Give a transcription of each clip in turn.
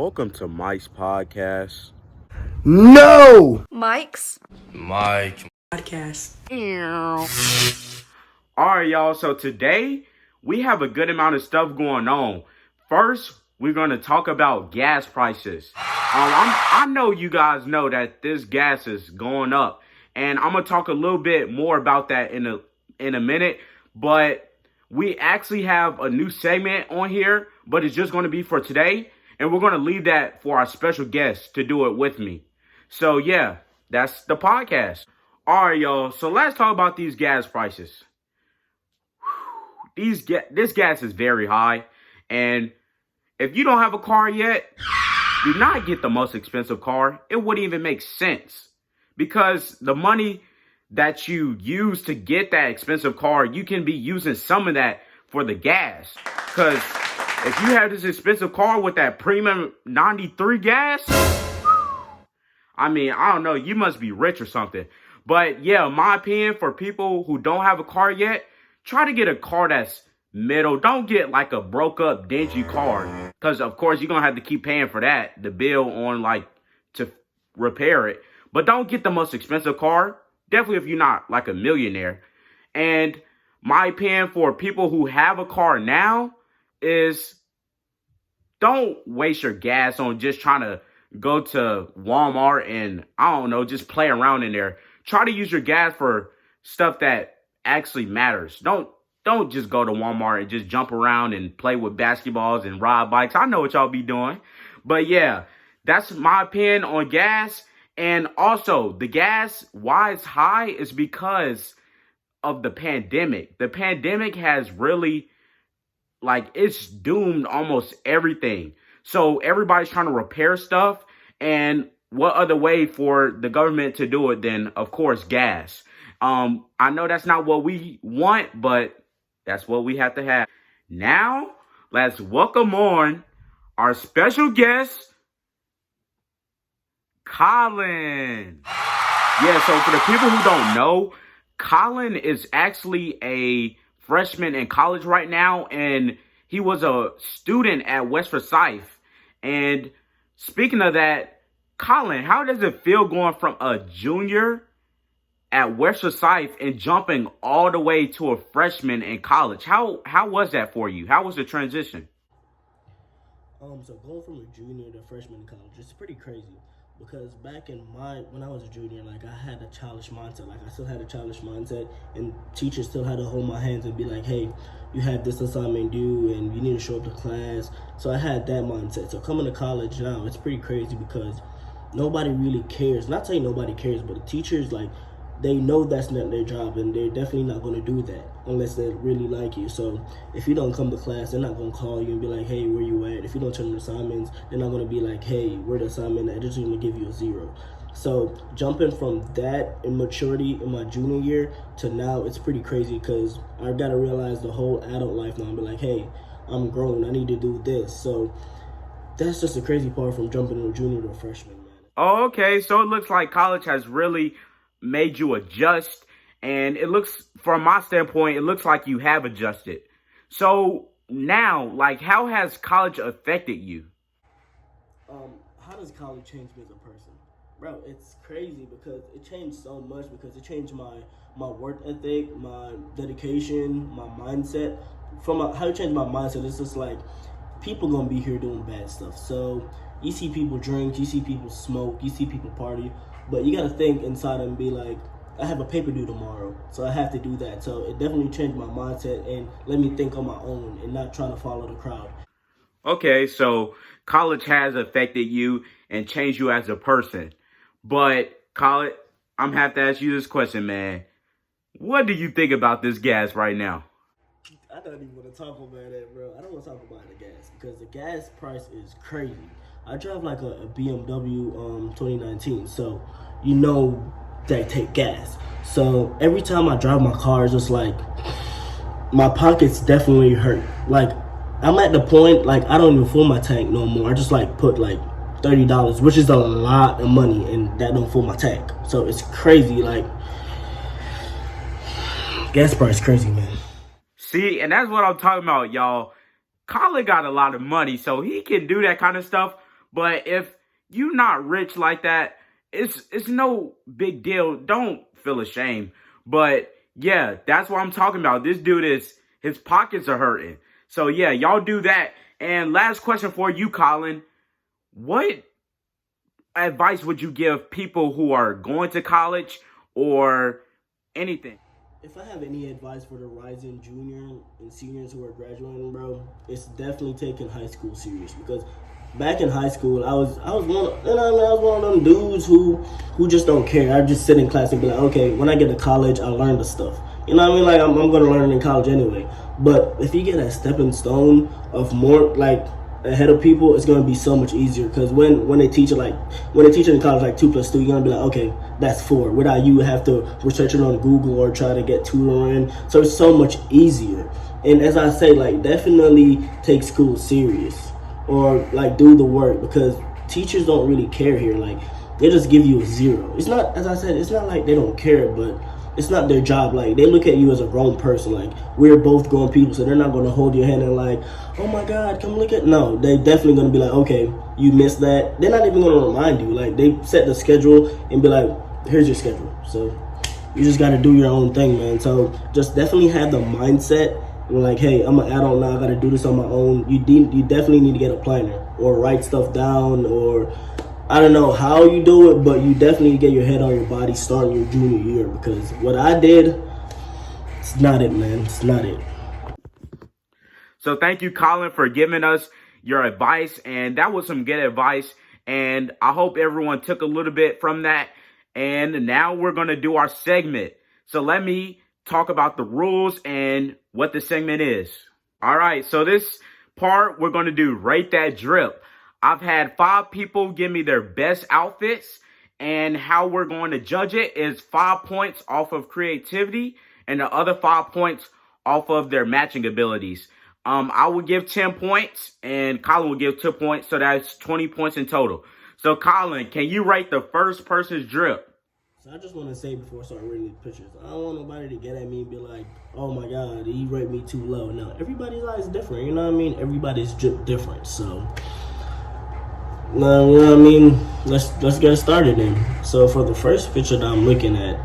Welcome to Mike's podcast. No! Mike's Mike podcast. All right, y'all. So today we have a good amount of stuff going on. First, we're going to talk about gas prices. I know you guys know that this gas is going up, and I'm going to talk a little bit more about that in a minute. But we actually have a new segment on here, but it's just going to be for today, and we're going to leave that for our special guest to do it with me. So yeah, that's the podcast. All right, y'all. So let's talk about these gas prices. This gas is very high, and if you don't have a car yet, do not get the most expensive car. It wouldn't even make sense because the money that you use to get that expensive car, you can be using some of that for the gas. Because if you have this expensive car with that premium 93 gas, I mean, I don't know, you must be rich or something. But yeah, in my opinion, for people who don't have a car yet, try to get a car that's middle. Don't get like a broke up, dingy car. Because of course, you're going to have to keep paying for that, the bill on like to repair it. But don't get the most expensive car. Definitely if you're not like a millionaire. And my opinion for people who have a car now is don't waste your gas on just trying to go to Walmart and, I don't know, just play around in there. Try to use your gas for stuff that actually matters. Don't just go to Walmart and just jump around and play with basketballs and ride bikes. I know what y'all be doing. But yeah, that's my opinion on gas. And also, the gas, why it's high is because of the pandemic. The pandemic has really, like, it's doomed almost everything. So everybody's trying to repair stuff. And what other way for the government to do it than, of course, gas? I know that's not what we want, but that's what we have to have. Now, let's welcome on our special guest, Colin. Yeah, so for the people who don't know, Colin is actually a freshman in college right now, and he was a student at West Forsyth. And speaking of that, Colin, how does it feel going from a junior at West Forsyth and jumping all the way to a freshman in college? How was that for you? How was the transition? So going from a junior to freshman in college, it's pretty crazy because back in when I was a junior, like I had a childish mindset. Like I still had a childish mindset, and teachers still had to hold my hands and be like, "Hey, you have this assignment due, and you need to show up to class." So I had that mindset. So coming to college now, it's pretty crazy because nobody really cares. Not saying nobody cares, but the teachers, like, they know that's not their job, and they're definitely not going to do that unless they really like you. So if you don't come to class, they're not going to call you and be like, "Hey, where you at?" If you don't turn in assignments, they're not going to be like, "Hey, where the assignment?" They're just going to give you a 0. So jumping from that immaturity in my junior year to now, it's pretty crazy because I've got to realize the whole adult life now and be like, "Hey, I'm grown. I need to do this." So that's just the crazy part from jumping from a junior to a freshman, man. Oh, okay. So it looks like college has really made you adjust, and it looks, from my standpoint, it looks like you have adjusted. So now, like, how has college affected you? How does college change me as a person? Bro, it's crazy because it changed so much because it changed my work ethic, my dedication, my mindset. How it changed my mindset, it's just like people gonna be here doing bad stuff. So you see people drink, you see people smoke, you see people party, but you gotta think inside and be like, I have a paper due tomorrow, so I have to do that. So it definitely changed my mindset and let me think on my own and not trying to follow the crowd. Okay, so college has affected you and changed you as a person. But, Colin, I'm have to ask you this question, man. What do you think about this gas right now? I don't even want to talk about that, bro. I don't want to talk about the gas because the gas price is crazy. I drive like a BMW 2019, so you know they take gas. So every time I drive my car, it's just like my pockets definitely hurt. Like I'm at the point like I don't even fill my tank no more. I just like put like $30, which is a lot of money, and that don't fill my tank. So it's crazy. Like gas price crazy, man. See, and that's what I'm talking about, y'all. Colin got a lot of money, so he can do that kind of stuff. But if you not rich like that, it's no big deal. Don't feel ashamed. But yeah, that's what I'm talking about. This dude his pockets are hurting. So yeah, y'all do that. And last question for you, Colin. What advice would you give people who are going to college or anything? If I have any advice for the rising junior and seniors who are graduating, bro, it's definitely taking high school serious. Because back in high school, I was one, you know what I mean, I was one of them dudes who just don't care. I just sit in class and be like, okay, when I get to college, I learn the stuff. You know what I mean? Like I'm gonna learn it in college anyway. But if you get a stepping stone of more like ahead of people, it's gonna be so much easier. Because when they teach it, like when they teach it in college, like 2 + 2, you're gonna be like, okay, that's 4. Without you have to research it on Google or try to get tutoring. So it's so much easier. And as I say, like definitely take school serious or like do the work, because teachers don't really care here. Like they just give you a 0. It's not, as I said, it's not like they don't care, but it's not their job. Like they look at you as a grown person. Like we're both grown people, so they're not going to hold your hand and like, oh my God, come look at. No, they definitely going to be like, okay, you missed that. They're not even going to remind you. Like they set the schedule and be like, here's your schedule. So you just got to do your own thing, man. So just definitely have the mindset. Like, hey, I'm an adult now. I got to do this on my own. You definitely need to get a planner or write stuff down, or I don't know how you do it, but you definitely get your head on your body starting your junior year, because what I did, it's not it, man. It's not it. So thank you, Colin, for giving us your advice. And that was some good advice. And I hope everyone took a little bit from that. And now we're going to do our segment. So let me talk about the rules and what the segment is. All right. So this part, we're going to do Rate That Drip. I've had 5 people give me their best outfits. And how we're going to judge it is 5 points off of creativity and the other 5 points off of their matching abilities. I will give 10 points and Colin will give 2 points. So that's 20 points in total. So Colin, can you rate the first person's drip? So I just want to say before I start reading these pictures, I don't want nobody to get at me and be like, oh my God, he rate me too low. No, everybody's eye is different. You know what I mean? Everybody's drip different. So, you know what I mean? Let's get started then. So for the first picture that I'm looking at,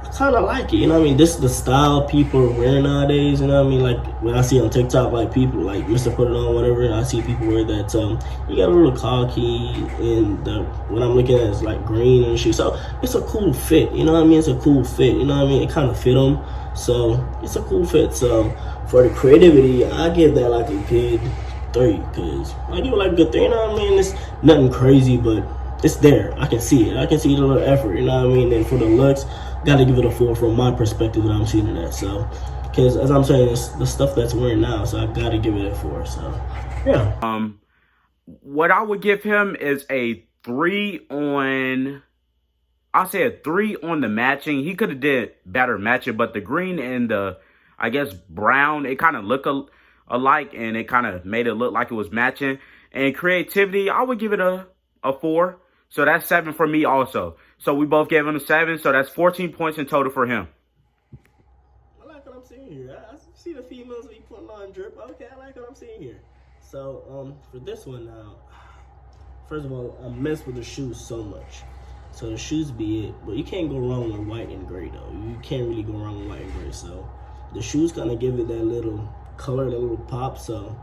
I kind of like it, you know what I mean? This is the style people are wearing nowadays, you know what I mean? Like when I see on TikTok, like people like Mr. Put It On, whatever, I see people wear that. You got a little khaki, and what I'm looking at is like green and shit. So it's a cool fit, you know what I mean? It's a cool fit, you know what I mean? It kind of fit them, so it's a cool fit. So for the creativity, I give that like a good 3, because I give it like a good 3, you know what I mean? It's nothing crazy, but it's there. I can see it. I can see the little effort, you know what I mean? And for the looks, gotta give it a 4 from my perspective that I'm seeing it at. So, because as I'm saying, it's the stuff that's wearing now, so I gotta give it a 4. So, yeah. What I would give him is a 3 on. I'll say a 3 on the matching. He could have did better matching, but the green and the, I guess, brown, it kind of look alike, and it kind of made it look like it was matching. And creativity, I would give it a 4. So that's 7 for me also. So we both gave him a 7. So that's 14 points in total for him. I like what I'm seeing here. I see the females be putting on drip. Okay, I like what I'm seeing here. So for this one now, first of all, I mess with the shoes so much. So the shoes be it. But you can't go wrong with white and gray though. You can't really go wrong with white and gray. So the shoes kind of give it that little color, that little pop. So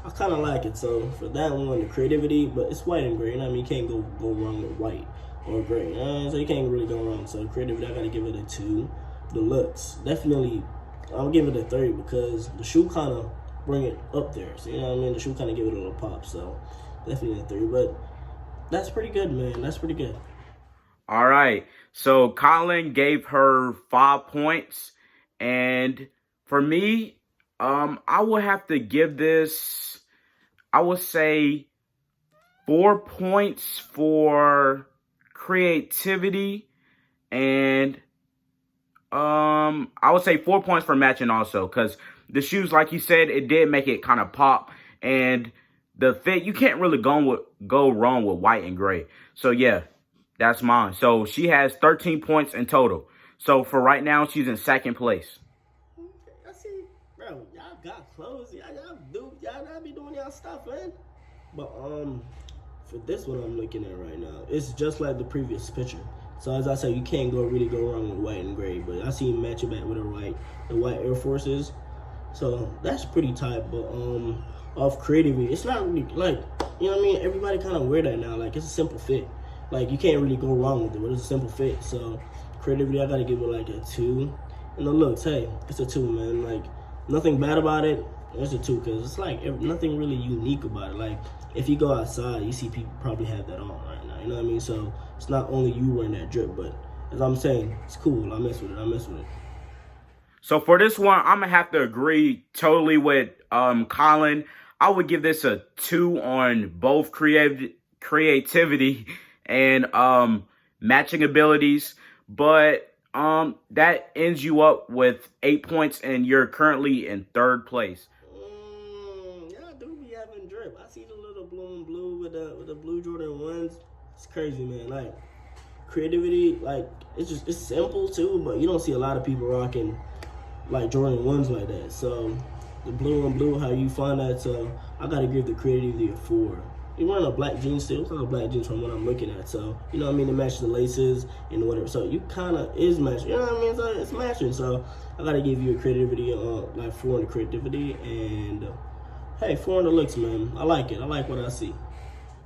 I kind of like it. So for that one, the creativity, but it's white and gray. You know what I mean? You can't go wrong with white or gray. So you can't really go wrong. So the creativity, I got to give it a 2. The looks, definitely, I'll give it a 3, because the shoe kind of bring it up there. So, you know what I mean? The shoe kind of give it a little pop. So definitely a 3. But that's pretty good, man. That's pretty good. All right. So Colin gave her 5 points. And for me, I will have to give this, I would say 4 points for creativity, and I would say 4 points for matching also, because the shoes, like you said, it did make it kind of pop, and the fit, you can't really go wrong with white and gray. So yeah, that's mine. So she has 13 points in total. So for right now, she's in 2nd place. I see, bro. Y'all got clothes. Y'all be doing y'all stuff, man. But for this one I'm looking at right now, it's just like the previous picture. So as I said, you can't really go wrong with white and gray. But I see him matching back with the white Air Forces. So that's pretty tight. But off creativity, it's not really like, you know what I mean? Everybody kind of wear that now. Like, it's a simple fit. Like, you can't really go wrong with it, but it's a simple fit. So creativity, I gotta give it like a 2. And the looks, hey, it's a 2, man. Like, nothing bad about it. It's a 2 because it's like nothing really unique about it. Like, if you go outside, you see people probably have that on right now. You know what I mean? So it's not only you wearing that drip, but as I'm saying, it's cool. I mess with it. So for this one, I'm going to have to agree totally with Colin. I would give this a 2 on both creativity and matching abilities. But that ends you up with 8 points, and you're currently in 3rd place. Yeah, I do be having drip. I see the little blue with the blue Jordan 1s. It's crazy, man. Like, creativity, like, it's simple too, but you don't see a lot of people rocking like Jordan 1s like that. So the blue on blue, how you find that? So I gotta give the creativity a 4. You're wearing a black jeans still. It's like a black jeans from what I'm looking at. So, you know what I mean? It matches the laces and whatever. So you kind of is matching. You know what I mean? So it's matching. So I got to give you a creativity, like 4 on the creativity. And, hey, 4 on the looks, man. I like it. I like what I see.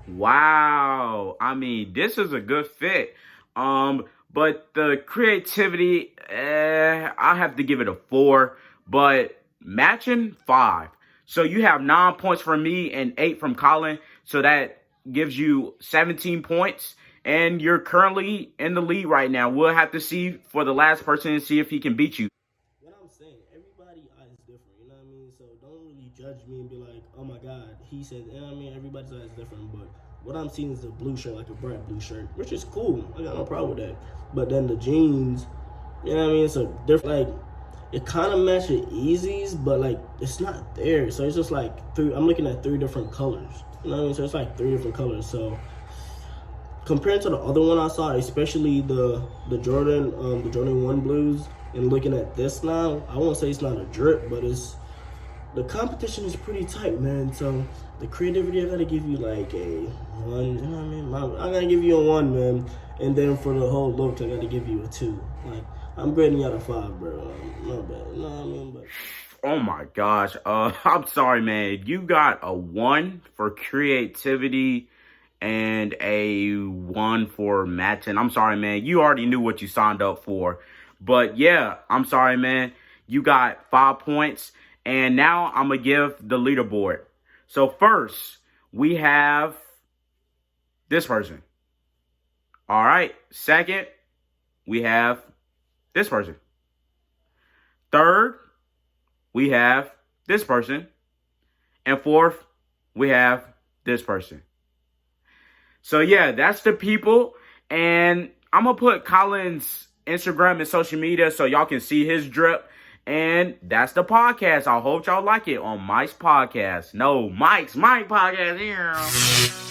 Wow. I mean, this is a good fit. But the creativity, I have to give it a 4. But matching, 5. So you have 9 points from me and 8 from Colin. So that gives you 17 points. And you're currently in the lead right now. We'll have to see for the last person and see if he can beat you. What I'm saying, everybody's eye is different. You know what I mean? So don't really judge me and be like, oh my God, he said, you know what I mean? Everybody's eye is different. But what I'm seeing is a blue shirt, like a bright blue shirt, which is cool. I got no problem with that. But then the jeans, you know what I mean? It's a different, like, it kind of matches Yeezys, but like it's not there. So it's just like I'm looking at 3 different colors. You know what I mean? So it's like 3 different colors. So compared to the other one I saw, especially the Jordan 1 blues, and looking at this now, I won't say it's not a drip, but the competition is pretty tight, man. So the creativity, I gotta give you like a 1. You know what I mean? I gotta give you a 1, man. And then for the whole look, I gotta give you a 2. Like, I'm grading you out of 5, bro. Not bad. You know what I mean? But oh my gosh. I'm sorry, man. You got a 1 for creativity and a 1 for matching. I'm sorry, man. You already knew what you signed up for. But yeah, I'm sorry, man. You got 5 points. And now I'm going to give the leaderboard. So first, we have this person. All right. Second, we have this person. Third, we have this person. And 4th, we have this person. So yeah, that's the people. And I'm going to put Colin's Instagram and social media so y'all can see his drip. And that's the podcast. I hope y'all like it on Mike's podcast. No, Mike podcast. Yeah.